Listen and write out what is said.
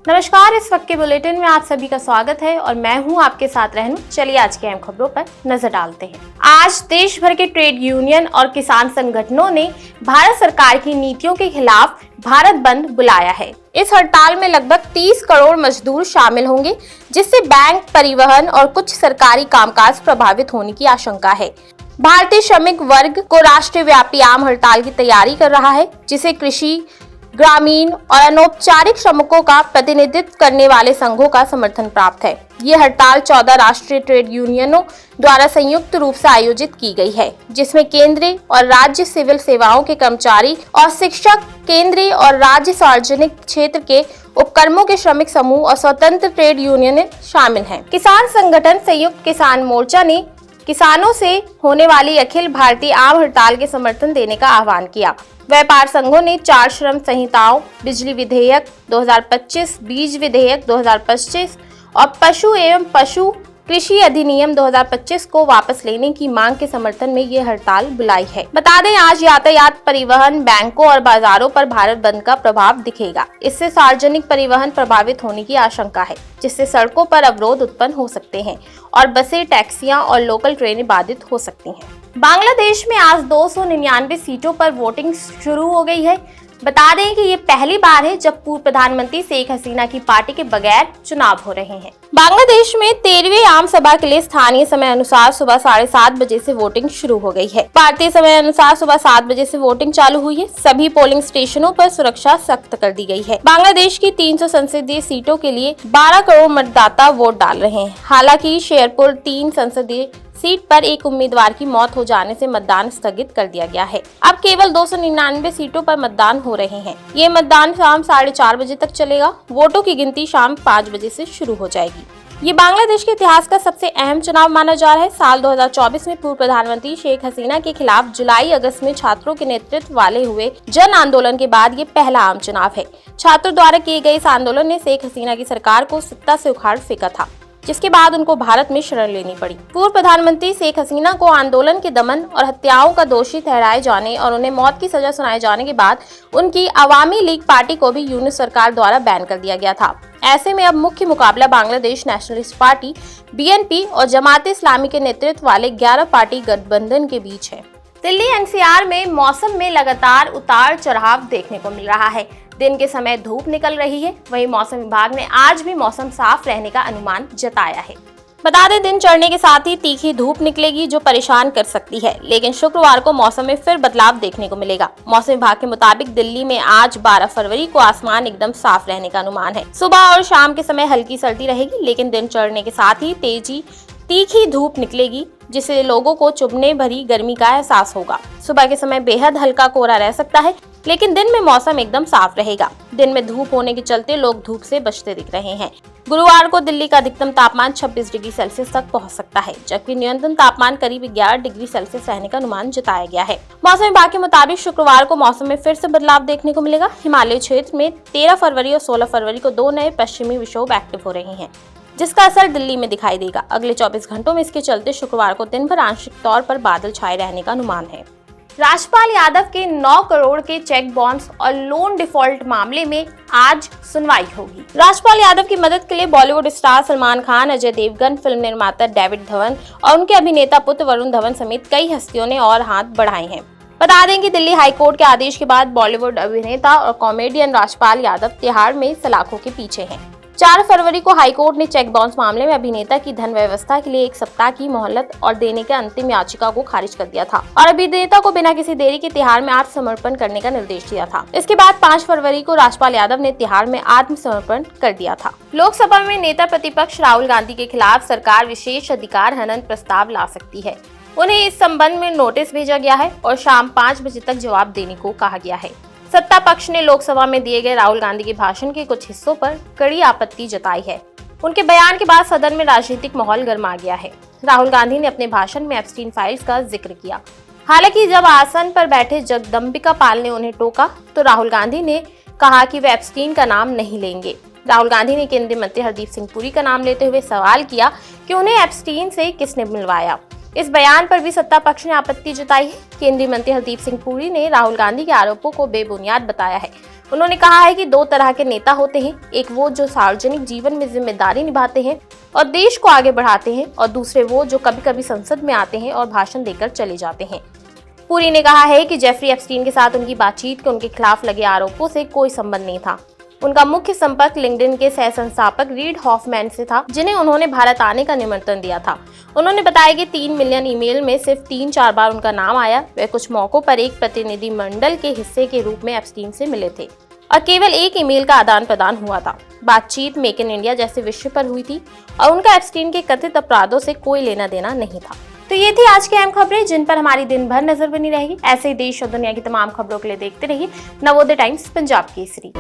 नमस्कार, इस वक्त के बुलेटिन में आप सभी का स्वागत है और मैं हूं आपके साथ रहनू। चलिए आज की अहम खबरों पर नजर डालते हैं। आज देश भर के ट्रेड यूनियन और किसान संगठनों ने भारत सरकार की नीतियों के खिलाफ भारत बंद बुलाया है। इस हड़ताल में लगभग 30 करोड़ मजदूर शामिल होंगे, जिससे बैंक, परिवहन और कुछ सरकारी कामकाज प्रभावित होने की आशंका है। भारतीय श्रमिक वर्ग को राष्ट्रव्यापी आम हड़ताल की तैयारी कर रहा है, जिसे कृषि, ग्रामीण और अनौपचारिक श्रमिकों का प्रतिनिधित्व करने वाले संघों का समर्थन प्राप्त है। ये हड़ताल 14 राष्ट्रीय ट्रेड यूनियनों द्वारा संयुक्त रूप से आयोजित की गई है, जिसमें केंद्रीय और राज्य सिविल सेवाओं के कर्मचारी और शिक्षक, केंद्रीय और राज्य सार्वजनिक क्षेत्र के उपक्रमों के श्रमिक समूह और स्वतंत्र ट्रेड यूनियन शामिल हैं। किसान संगठन संयुक्त किसान मोर्चा ने किसानों से होने वाली अखिल भारतीय आम हड़ताल के समर्थन देने का आह्वान किया। व्यापार संघों ने 4 श्रम संहिताओं, बिजली विधेयक 2025, बीज विधेयक 2025 और पशु एवं पशु कृषि अधिनियम 2025 को वापस लेने की मांग के समर्थन में ये हड़ताल बुलाई है। बता दें, आज यातायात, परिवहन, बैंकों और बाजारों पर भारत बंद का प्रभाव दिखेगा। इससे सार्वजनिक परिवहन प्रभावित होने की आशंका है, जिससे सड़कों पर अवरोध उत्पन्न हो सकते हैं और बसें, टैक्सियां और लोकल ट्रेनें बाधित हो सकती हैं। बांग्लादेश में आज 299 सीटों पर वोटिंग शुरू हो गई है। बता दें कि ये पहली बार है जब पूर्व प्रधानमंत्री शेख हसीना की पार्टी के बगैर चुनाव हो रहे हैं। बांग्लादेश में 13वीं आम सभा के लिए स्थानीय समय अनुसार सुबह 7:30 बजे से वोटिंग शुरू हो गई है। भारतीय समय अनुसार सुबह 7 बजे से वोटिंग चालू हुई है। सभी पोलिंग स्टेशनों पर सुरक्षा सख्त कर दी गई है। बांग्लादेश की 300 संसदीय सीटों के लिए 12 करोड़ मतदाता वोट डाल रहे हैं। हालांकि शेरपुर 3 संसदीय सीट पर एक उम्मीदवार की मौत हो जाने से मतदान स्थगित कर दिया गया है। अब केवल 299 सीटों पर मतदान हो रहे हैं। ये मतदान शाम 4:30 बजे तक चलेगा। वोटों की गिनती शाम 5 बजे से शुरू हो जाएगी। ये बांग्लादेश के इतिहास का सबसे अहम चुनाव माना जा रहा है। साल 2024 में पूर्व प्रधानमंत्री शेख हसीना के खिलाफ जुलाई-अगस्त में छात्रों के नेतृत्व वाले हुए जन आंदोलन के बाद ये पहला आम चुनाव है। छात्रों द्वारा किए गए इस आंदोलन ने शेख हसीना की सरकार को सत्ता से उखाड़ फेंका था, जिसके बाद उनको भारत में शरण लेनी पड़ी। पूर्व प्रधानमंत्री शेख हसीना को आंदोलन के दमन और हत्याओं का दोषी ठहराए जाने और उन्हें मौत की सजा सुनाए जाने के बाद उनकी अवामी लीग पार्टी को भी यूनिस सरकार द्वारा बैन कर दिया गया था। ऐसे में अब मुख्य मुकाबला बांग्लादेश नेशनलिस्ट पार्टी BNP और जमात इस्लामी के नेतृत्व वाले 11 पार्टी गठबंधन के बीच है। दिल्ली NCR में मौसम में लगातार उतार चढ़ाव देखने को मिल रहा है। दिन के समय धूप निकल रही है, वहीं मौसम विभाग ने आज भी मौसम साफ रहने का अनुमान जताया है। बता दें, दिन चढ़ने के साथ ही तीखी धूप निकलेगी, जो परेशान कर सकती है, लेकिन शुक्रवार को मौसम में फिर बदलाव देखने को मिलेगा। मौसम विभाग के मुताबिक दिल्ली में आज 12 फरवरी को आसमान एकदम साफ रहने का अनुमान है। सुबह और शाम के समय हल्की सर्दी रहेगी, लेकिन दिन चढ़ने के साथ ही तीखी धूप निकलेगी, जिससे लोगों को चुभने भरी गर्मी का एहसास होगा। सुबह के समय बेहद हल्का कोहरा रह सकता है, लेकिन दिन में मौसम एकदम साफ रहेगा। दिन में धूप होने के चलते लोग धूप से बचते दिख रहे हैं। गुरुवार को दिल्ली का अधिकतम तापमान 26 डिग्री सेल्सियस तक पहुंच सकता है, जबकि न्यूनतम तापमान करीब 11 डिग्री सेल्सियस रहने का अनुमान जताया गया है। मौसम विभाग के मुताबिक शुक्रवार को मौसम में फिर से बदलाव देखने को मिलेगा। हिमालय क्षेत्र में 13 फरवरी और 16 फरवरी को 2 नए पश्चिमी विक्षोभ एक्टिव हो रहे हैं, जिसका असर दिल्ली में दिखाई देगा। अगले 24 घंटों में इसके चलते शुक्रवार को दिन भर आंशिक तौर पर बादल छाए रहने का अनुमान है। राजपाल यादव के 9 करोड़ के चेक बाउंस और लोन डिफॉल्ट मामले में आज सुनवाई होगी। राजपाल यादव की मदद के लिए बॉलीवुड स्टार सलमान खान, अजय देवगन, फिल्म निर्माता डेविड धवन और उनके अभिनेता पुत्र वरुण धवन समेत कई हस्तियों ने और हाथ बढ़ाए हैं। बता दें कि दिल्ली हाईकोर्ट के आदेश के बाद बॉलीवुड अभिनेता और कॉमेडियन राजपाल यादव तिहाड़ में सलाखों के पीछे हैं। 4 फरवरी को हाईकोर्ट ने चेक बाउंस मामले में अभिनेता की धन व्यवस्था के लिए 1 सप्ताह की मोहलत और देने के अंतिम याचिका को खारिज कर दिया था और अभिनेता को बिना किसी देरी के तिहाड़ में आत्मसमर्पण करने का निर्देश दिया था। इसके बाद 5 फरवरी को राजपाल यादव ने तिहाड़ में आत्मसमर्पण कर दिया था। लोकसभा में नेता प्रतिपक्ष राहुल गांधी के खिलाफ सरकार विशेष अधिकार हनन प्रस्ताव ला सकती है। उन्हें इस संबंध में नोटिस भेजा गया है और शाम 5 बजे तक जवाब देने को कहा गया है। सत्ता पक्ष ने लोकसभा में दिए गए राहुल गांधी के भाषण के कुछ हिस्सों पर कड़ी आपत्ति जताई है। उनके बयान के बाद सदन में राजनीतिक माहौल गर्मा गया है। राहुल गांधी ने अपने भाषण में एप्स्टीन फाइल्स का जिक्र किया। हालांकि जब आसन पर बैठे जगदम्बिका पाल ने उन्हें टोका तो राहुल गांधी ने कहा कि वे एप्स्टीन का नाम नहीं लेंगे। राहुल गांधी ने केंद्रीय मंत्री हरदीप सिंह पुरी का नाम लेते हुए सवाल किया कि उन्हें एप्स्टीन से किसने मिलवाया। इस बयान पर भी सत्ता पक्ष ने आपत्ति जताई है। केंद्रीय मंत्री हरदीप सिंह पुरी ने राहुल गांधी के आरोपों को बेबुनियाद बताया है। उन्होंने कहा है कि दो तरह के नेता होते हैं, एक वो जो सार्वजनिक जीवन में जिम्मेदारी निभाते हैं और देश को आगे बढ़ाते हैं, और दूसरे वो जो कभी कभी संसद में आते हैं और भाषण देकर चले जाते हैं। पुरी ने कहा है कि जेफरी एप्स्टीन के साथ उनकी बातचीत के उनके खिलाफ लगे आरोपों से कोई संबंध नहीं था। उनका मुख्य संपर्क लिंक्डइन के सह संस्थापक रीड हॉफमैन से था, जिन्हें उन्होंने भारत आने का निमंत्रण दिया था। उन्होंने बताया कि 3 मिलियन ईमेल में सिर्फ 3-4 बार उनका नाम आया। वे कुछ मौकों पर एक प्रतिनिधि मंडल के हिस्से के रूप में एप्स्टीन से मिले थे और केवल एक ईमेल का आदान प्रदान हुआ था। बातचीत मेक इन इंडिया जैसे विषय पर हुई थी और उनका एप्स्टीन के कथित अपराधों से कोई लेना देना नहीं था। तो ये थी आज की अहम खबरें जिन पर हमारी दिन भर नजर बनी रहेगी। ऐसे ही देश और दुनिया की तमाम खबरों के लिए देखते रहिए नवोदय टाइम्स पंजाब केसरी।